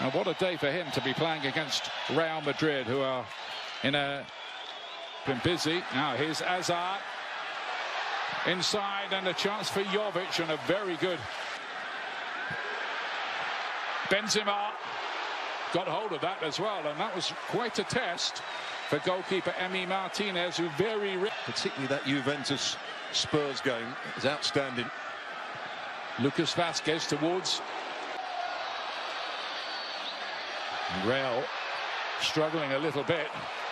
And what a day for him to be playing against Real Madrid, who are been busy. Now here's Hazard inside, and a chance for Jovic, and a very good Benzema got hold of that as well, and that was quite a test for goalkeeper Emi Martinez, who particularly that Juventus Spurs game is outstanding. Lucas Vazquez towards Real, struggling a little bit,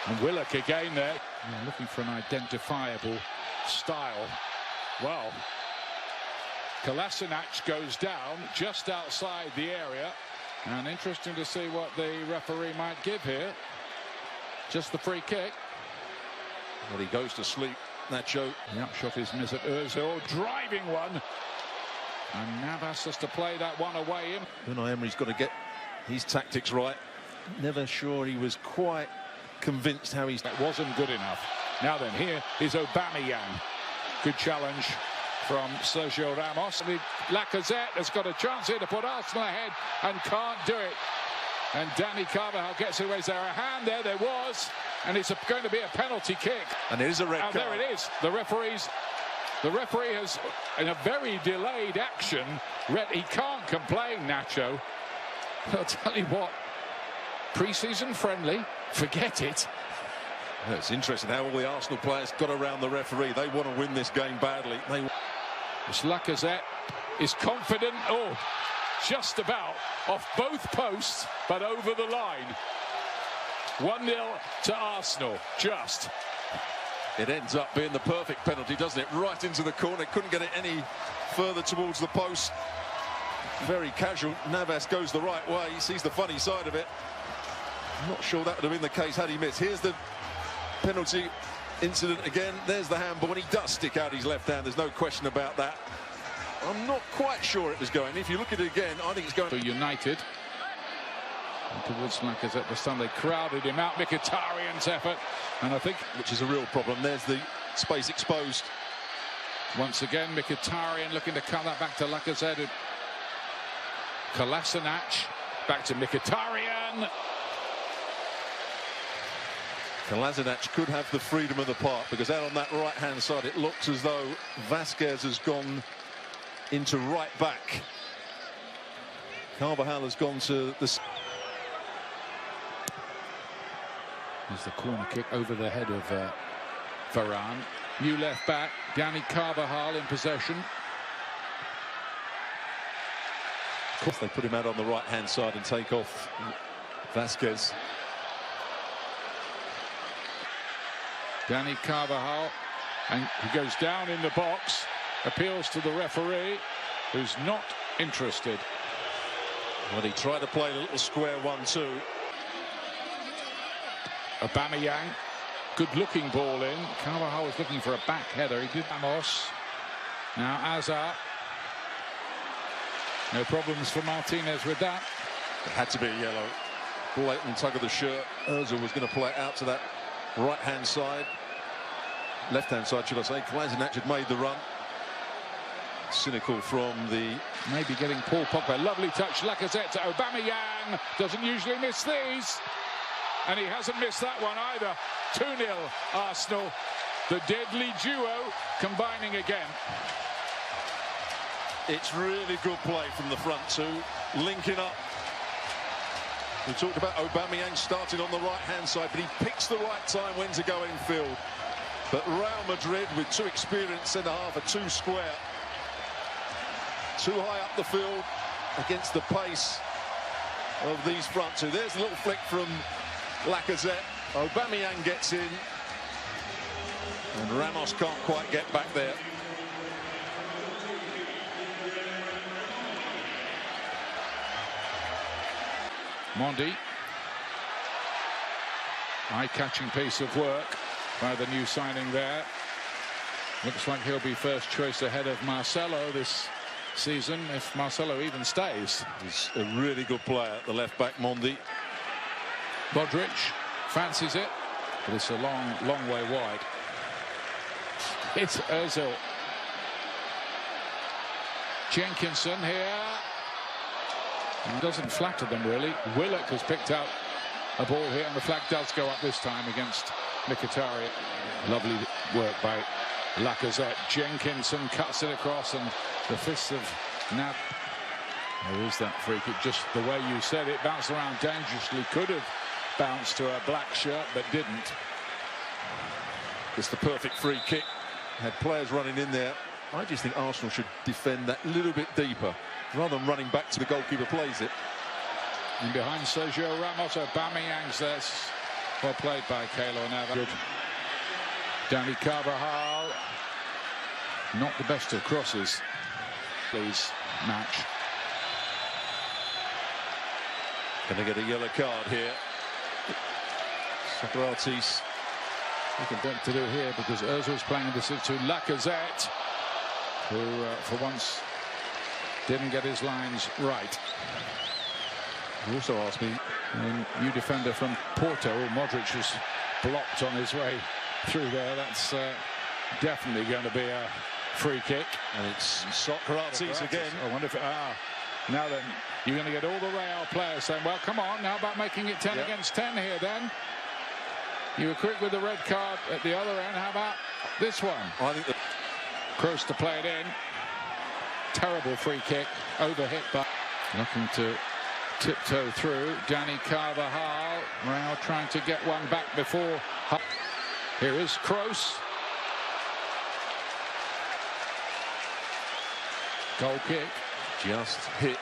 and Willock again there, looking for an identifiable style. Well, Kolasinac goes down just outside the area, and interesting to see what the referee might give here. Just the free kick. Well, he goes to sleep, Nacho. The upshot is Mesut Ozil, driving one, and Navas has to play that one away. Unai Emery's got to get his tactics right. Never sure he was quite convinced how he's... That wasn't good enough. Now then, here is Aubameyang. Good challenge from Sergio Ramos. Lacazette has got a chance here to put Arsenal ahead and can't do it. And Dani Carvajal gets away. Is there a hand there? There was. And it's going to be a penalty kick. And it is a red card. There it is. The referee has, in a very delayed action, he can't complain, Nacho. I'll tell you what, pre-season friendly, forget it. Yeah, it's interesting how all the Arsenal players got around the referee. They want to win this game badly. This Lacazette is confident. Oh, just about off both posts, but over the line. 1-0 to Arsenal, just. It ends up being the perfect penalty, doesn't it? Right into the corner. Couldn't get it any further towards the post. Very casual. Navas goes the right way. He sees the funny side of it. I'm not sure that would have been the case had he missed. Here's the penalty incident again. There's the handball, and he does stick out his left hand. There's no question about that. I'm not quite sure it was going. If you look at it again, I think it's going... For United. And towards Lacazette this time. They crowded him out. Mkhitaryan's effort. And I think... Which is a real problem. There's the space exposed. Once again, Mkhitaryan looking to cut that back to Lacazette. Kolasinac. Back to Mkhitaryan. Kolasinac could have the freedom of the park, because out on that right-hand side, it looks as though Vazquez has gone into right back. Carvajal has gone to the... There's the corner kick over the head of Varane. New left back, Dani Carvajal in possession. Of course, they put him out on the right-hand side and take off Vazquez. Dani Carvajal, and he goes down in the box, appeals to the referee, who's not interested. Well, he tried to play a little square 1-2. Aubameyang, good-looking ball in. Carvajal was looking for a back header. He did. Ramos. Now Hazard. No problems for Martinez with that. It had to be a yellow. Blatant tug of the shirt. Ozil was going to play it out to that right-hand side. Left-hand side, should I say. Kolasinac had made the run. Cynical from the... Maybe getting Paul Pogba. Lovely touch. Lacazette to Aubameyang. Doesn't usually miss these. And he hasn't missed that one either. 2-0 Arsenal. The deadly duo combining again. It's really good play from the front two. Linking up. We talked about Aubameyang starting on the right-hand side, but he picks the right time when to go in field. But Real Madrid, with two experienced centre-half, are too square. Too high up the field against the pace of these front two. There's a little flick from Lacazette. Aubameyang gets in. And Ramos can't quite get back there. Mondi. Eye-catching piece of work by the new signing there. Looks like he'll be first choice ahead of Marcelo this season, if Marcelo even stays. He's a really good player at the left back, Mondi. Modric fancies it, but it's a long way wide. It's Ozil. Jenkinson here. It doesn't flatter them really. Willock has picked out a ball here, and the flag does go up this time against Mkhitaryan. Lovely work by Lacazette. Jenkinson cuts it across, and the fists of Nab. There is that free kick, just the way you said it, bounced around dangerously. Could have bounced to a black shirt, but didn't. It's the perfect free kick. Had players running in there. I just think Arsenal should defend that little bit deeper, rather than running back to the goalkeeper plays it. And behind Sergio Ramos, Aubameyang's there. Well played by Keylor Navas. Good. Danny Carvajal. Not the best of crosses. Please, match. Going to get a yellow card here. Socrates. Nothing to do here because Ozil's playing this to Lacazette, who for once didn't get his lines right. He also asked me, new defender from Porto, Modric was blocked on his way through there. That's definitely going to be a free kick. And it's Socrates again. I wonder if now then you're going to get all the Real players saying, well, come on, how about making it 10 against 10 here then? You were quick with the red card at the other end. How about this one? I think that Kroos to play it in. Terrible free kick. Overhit, but nothing to tiptoe through. Danny Carvajal. Real trying to get one back before. Here is Kroos. Goal kick. Just hit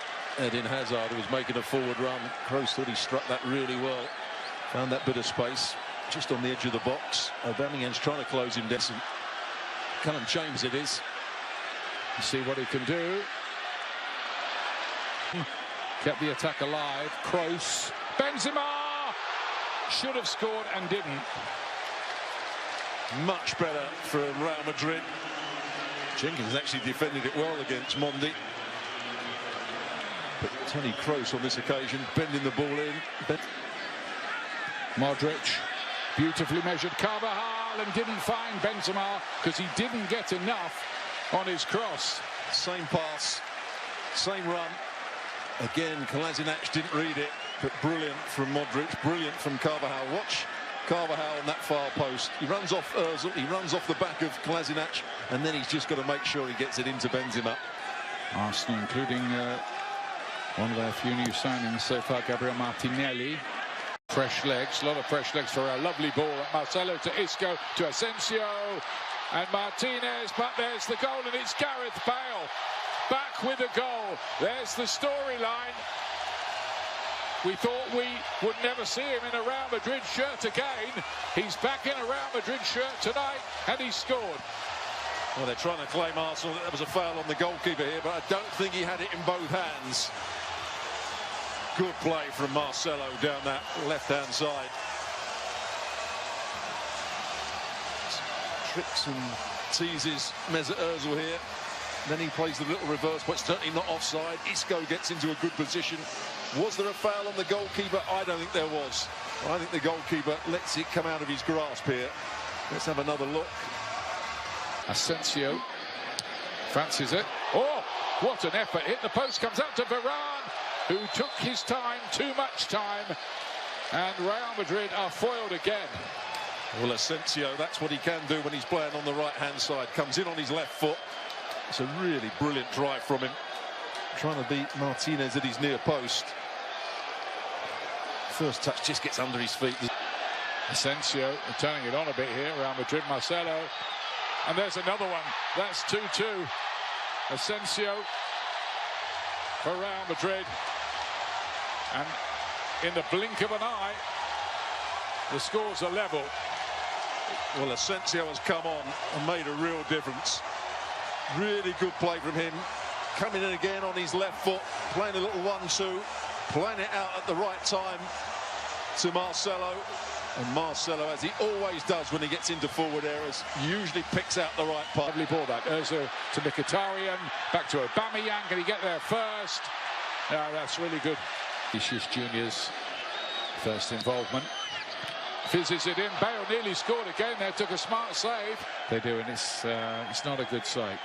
Eden Hazard, who was making a forward run. Kroos thought he struck that really well. Found that bit of space just on the edge of the box. Aubameyang's trying to close him down. Callum James it is. See what he can do. Kept the attack alive. Kroos. Benzema should have scored and didn't. Much better for Real Madrid. Jenkins actually defended it well against Mondi. But Toni Kroos on this occasion bending the ball in. Modric. Beautifully measured Carvajal and didn't find Benzema because he didn't get enough on his cross. Same pass, same run. Again, Kolasinac didn't read it, but brilliant from Modric, brilliant from Carvajal. Watch Carvajal on that far post. He runs off Ozil, he runs off the back of Kolasinac, and then he's just got to make sure he gets it into Benzema. Arsenal, including one of their few new signings so far, Gabriel Martinelli. Fresh legs, a lot of fresh legs for a lovely ball at Marcelo to Isco to Asensio and Martinez, but there's the goal and it's Gareth Bale back with a goal. There's the storyline. We thought we would never see him in a Real Madrid shirt again. He's back in a Real Madrid shirt tonight and he scored. Well, they're trying to claim Arsenal that there was a foul on the goalkeeper here, but I don't think he had it in both hands. Good play from Marcelo down that left-hand side. Tricks and teases Mesut Ozil here. Then he plays the little reverse, but certainly not offside. Isco gets into a good position. Was there a foul on the goalkeeper? I don't think there was. I think the goalkeeper lets it come out of his grasp here. Let's have another look. Asensio fancies it. Oh, what an effort. Hit the post, comes out to Varane, who took his time, too much time, and Real Madrid are foiled again. Well, Asensio, that's what he can do when he's playing on the right-hand side. Comes in on his left foot. It's a really brilliant drive from him. Trying to beat Martinez at his near post. First touch just gets under his feet. Asensio turning it on a bit here. Real Madrid, Marcelo. And there's another one. That's 2-2. Asensio for Real Madrid. And in the blink of an eye, the scores are level. Well, Asensio has come on and made a real difference. Really good play from him. Coming in again on his left foot, playing a little 1-2, playing it out at the right time to Marcelo. And Marcelo, as he always does when he gets into forward areas, usually picks out the right part. Lovely ball back. Ozil to Mkhitaryan, back to Aubameyang. Can he get there first? No, that's really good. Vinicius Junior's first involvement. Fizzes it in. Bale nearly scored again there. Took a smart save. They do, and it's not a good sight.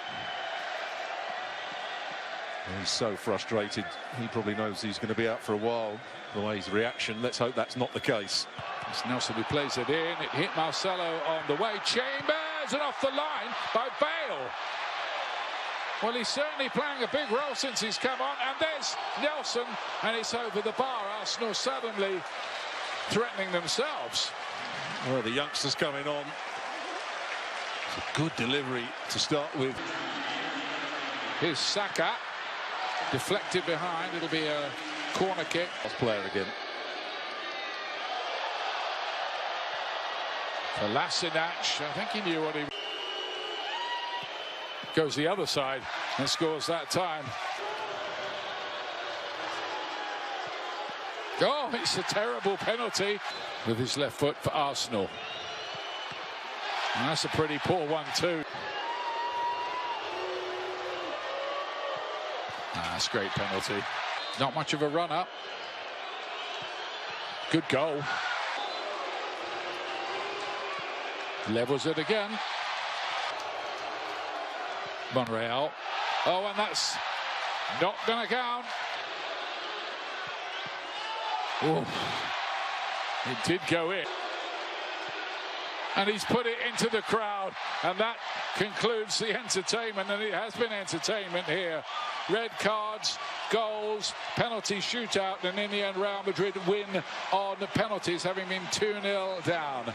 He's so frustrated. He probably knows he's going to be out for a while. The way his reaction, let's hope that's not the case. It's Nelson who plays it in. It hit Marcelo on the way. Chambers, and off the line by Bale. Well, he's certainly playing a big role since he's come on. And there's Nelson, and it's over the bar. Arsenal suddenly threatening themselves. Well, the youngsters coming on. It's a good delivery to start with. Here's Saka. Deflected behind. It'll be a corner kick. Player again. Kolasinac, I think he knew what he... Goes the other side and scores that time. Oh, it's a terrible penalty with his left foot for Arsenal. And that's a pretty poor one too. That's a great penalty. Not much of a run-up. Good goal. Levels it again. Monreal. Oh, and that's not going to count. Oh, it did go in. And he's put it into the crowd. And that concludes the entertainment. And it has been entertainment here. Red cards, goals, penalty shootout. And in the end, Real Madrid win on the penalties, having been 2-0 down.